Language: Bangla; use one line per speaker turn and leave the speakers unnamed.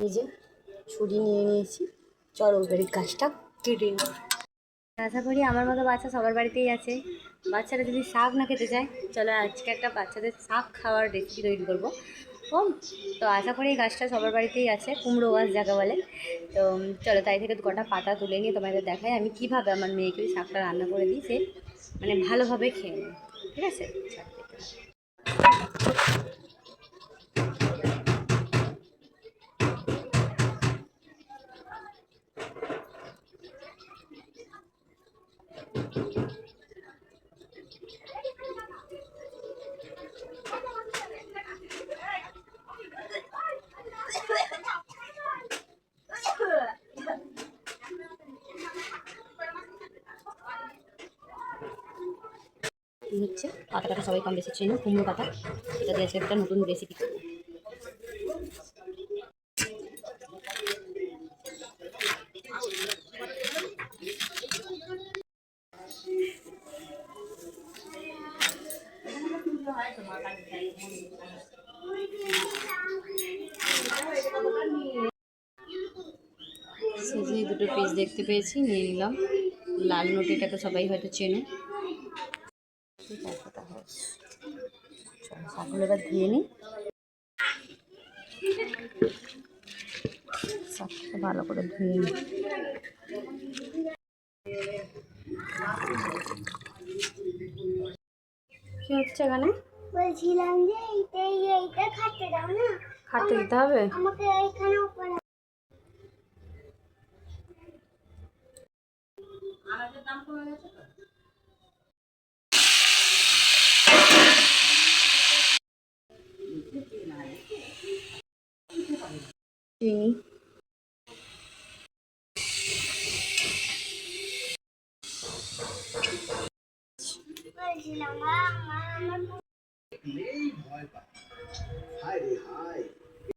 এই যে ছুরি নিয়ে নিয়েছি, চলো বেরিক গাছটা কেটে নিই। আশা করি আমার মতো বাচ্চা সবার বাড়িতেই আছে। বাচ্চারা যদি শাক না খেতে চায়, চলো আজকে একটা বাচ্চাদের শাক খাওয়ার রেসিপি তৈরি করবো। ও তো আশা করি এই গাছটা সবার বাড়িতেই আছে, কুমড়ো গাছ যাকে বলে। তো চলো তাই থেকে কটা পাতা তুলে নিয়ে তোমাদের দেখাই আমি কীভাবে আমার মেয়েকে ওই শাকটা রান্না করে দিই, সে মানে ভালোভাবে খেয়ে নেয়। ঠিক আছে, হচ্ছে পাতাটা সবাই কম বেশি চেনো, কুমড়ো পাতা। এটা দিয়ে একটা নতুন রেসিপি করবো। সেই যে দুটো পিস দেখতে পেয়েছি, নিয়ে নিলাম। লাল নোটিটাকে সবাই হয়তো চেনে। শাকগুলো এবার ধুয়ে নিই, শাকটা ভালো করে ধুয়ে নিই। কি হচ্ছে এখানে? বলছিলাম যে এইটা খাটতে দাও না, খাটতে দিতে হবে আমাকে এইখানে উপরে। আনাজের দাম কমে গেছে তো। চিনি,